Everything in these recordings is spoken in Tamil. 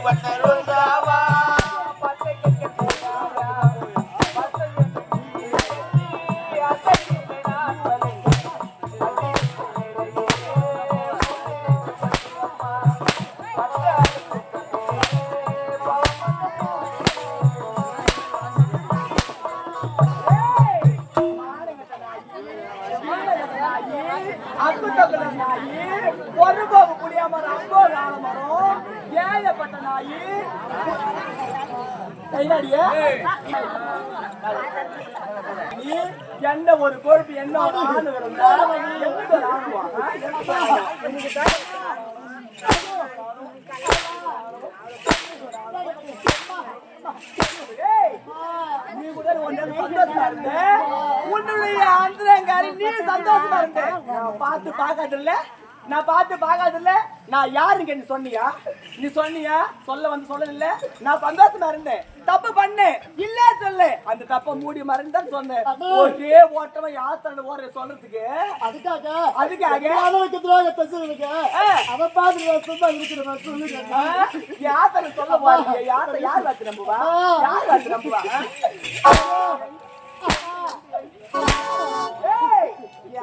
வண்ண ரோசாவா ஒரு பாபு புளியா மரம் அம்போ நாள மரம் ஏழப்பட்ட நாயி என்ன ஒரு கொழுப்பு என்ன நீ கூட சந்தோஷமா இருந்த உன்னுடைய அந்தரங்காரி நீ சந்தோஷமா இருந்த பார்த்து பார்க்காதுல்ல நான் பார்த்து பார்க்காதுல்ல நான் யாருங்க நீ சொன்னியா சொல்ல வந்து சொல்லல நான் சந்தோஷமா இருந்தேன் தப்பு பண்ணு இல்ல சொல்லு அந்த தப்ப மூடி மறந்துதான் சொன்னேன் ஒரே ஓட்டமா யாத்தன ஓர சொல்றதுக்கு அதுக்காக அதை பார்த்து யாத்தன சொல்ல பாருங்க யார் வாத்து நம்புவா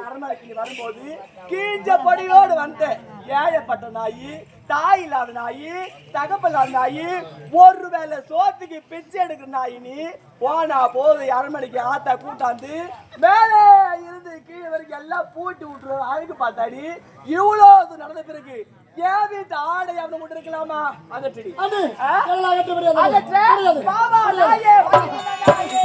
அரண்மனைக்கு வரும்போது கீஞ்ச படியோடு வந்தேன் ஏழப்பட்ட நாயி தாய் இல்லாத நாயி தகப்பல்லாத நாயி ஒரு வேளை சோத்துக்கு பிச்சை எடுக்கிற நாயி நீ போனா போது அரண்மனைக்கு ஆத்தா கூட்டாந்து மேலே இருந்து கீழே வரைக்கும் எல்லாம் பூட்டி விட்டுரு அழகு பார்த்தாடி இவ்வளவு நடந்த பிறகு என் வீட்டு ஆடை அவங்க மட்டும் இருக்கலாமா அகற்றடி பாபா நாயே பாதிக்கிறேன்.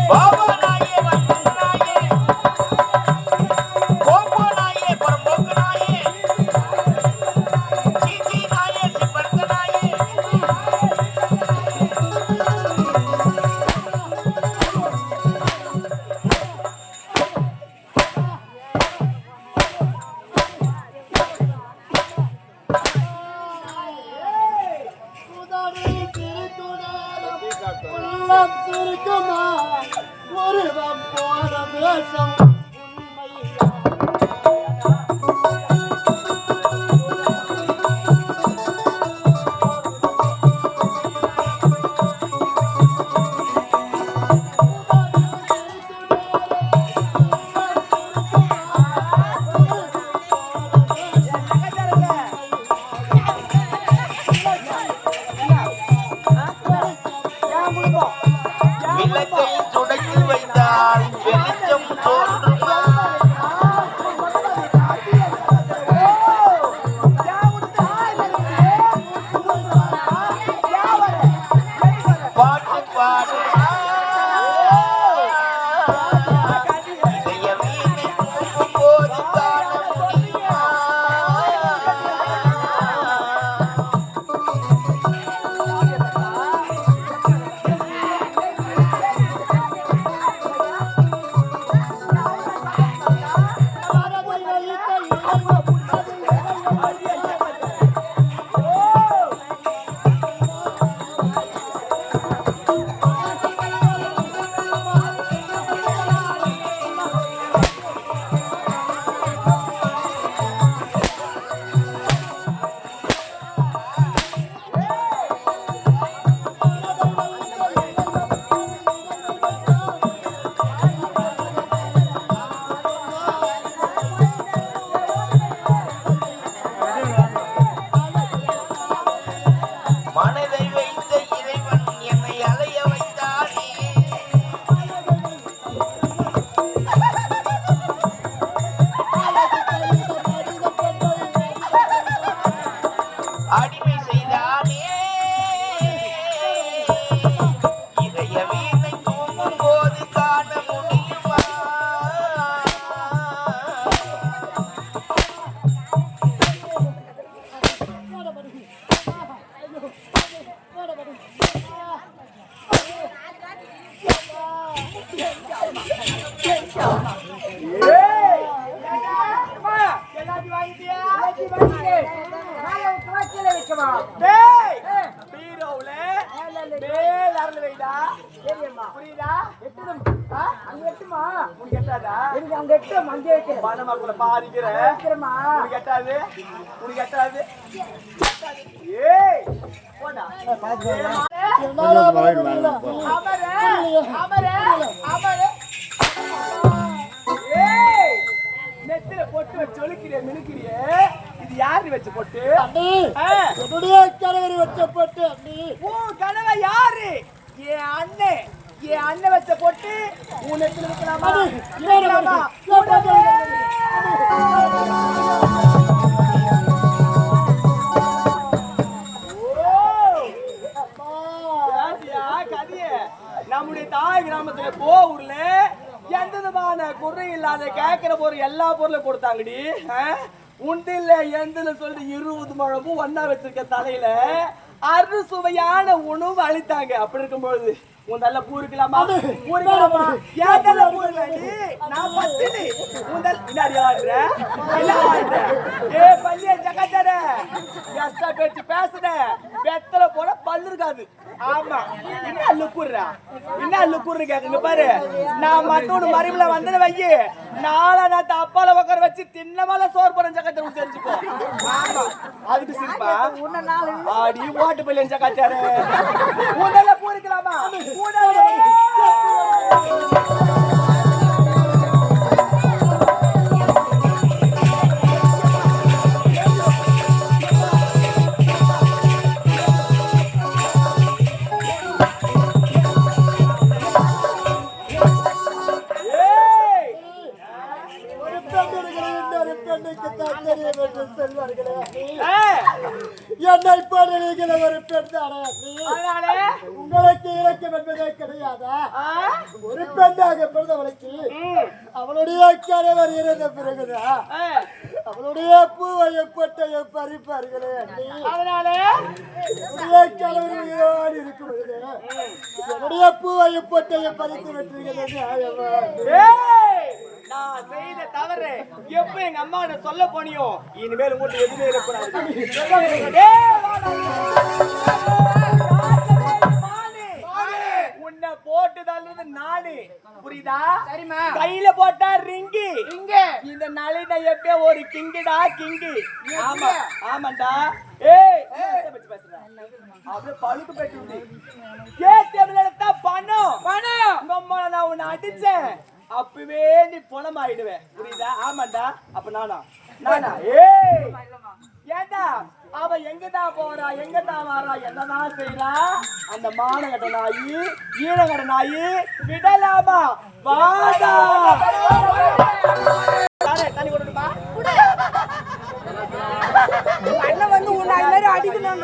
போடா. என்னால அமர முடியல. அமரு. ஏய், நெத்தில பொட்டு வச்சு ஒலிக்கிறியே, மினுக்கிறியே. இது யாரு வச்ச பொட்டு? அண்ணி, ஆ, என்னுடைய கணவர் வச்சப்பட்டு அண்ணி. உன் கனவை யாரு? என் அண்ணன். என் அண்ணன் வச்ச பொட்டு உன் நெத்தில இருக்கலாமா? இருக்கலாமா? நம்முடைய தாய் கிராமத்துல கோவூர்ல எந்த விதமான குறை இல்லாத கேட்கிற பொருள் எல்லா பொருளும் கொடுத்தாங்கடி. உண்டில்ல எந்தல சொல்லி 20 முழமும் ஒன்னா வச்சிருக்க தலையில அறுசுவையான உணவு அளித்தாங்க. அப்படி இருக்கும்பொழுது உன் நல்ல பூ இருக்கலாமா? பூ இருக்கலாமா? ஏன் நல்ல பூ இல்லடி? நான் பத்தினி. உந்தல் பின்னாடி ஆடுற என்ன ஆடுற? ஏ பள்ளிய ஜகதர எஸ்டா பேச்சு பேசுற வெத்தல போட பல்லு இருக்காது. ஆமா, என்ன லுக்குற கேக்குங்க பாரு. நான் மட்டும் மறிவுல வந்து வையி நாளா நான் அப்பால உட்கார வச்சு தின்னமால சோறு போறேன் ஜகத்தர் தெரிஞ்சுக்கோ. ஆமா, அதுக்கு சிரிப்பா ஆடி ஓட்டு பள்ளிய ஜகத்தர உன்னல பூ இருக்கலாமா? என்னை போடுகிற ஒரு பெண் தானே உங்களுக்கு இலக்கம் என்பதே கிடையாதா? ஒரு பெண்ணாக பிறந்தவளுக்கு அவளுடைய கணவர் இருந்த பிறகுதான் அவளுடைய பூவையை பொட்டையை பறிப்பார்களே. என்னுடைய கணவர் உயிரோடு இருக்கும் பொழுது என்னுடைய பூவையை பொட்டையை பறித்து விட்டுகிறது. நான் செய்த தவறு எப்ப எங்க அம்மா சொல்ல போனியோ இனிமேல் உங்களுக்கு எதுவுமே இருக்கக்கூடாது. உன்னை போட்டு தள்ளுறது நானு, புரியுதா? கையில போட்டா ரிங்கி, இந்த நளின எப்ப ஒரு கிங்குடா கிங்கு. ஆமா ஆமாண்டா. ஏய் பேசுற அப்படியே பழுக்கு பெற்று பணம் நான் உன்னை அடிச்சேன் அப்பவே நீ பணம் ஆயிடுவேன், புரியுதா? ஆமாண்டா. அப்ப நானா? ஏய் ஏண்டா அவ எங்கதான் போறா எங்கதான் வாரா என்னதான் செய்யறா? அந்த மானகட்ட நாயி ஈனகட நாயி விடலாமா? வாடா தண்ணி கொடுமா வந்து உன்னை அடிக்கணும்.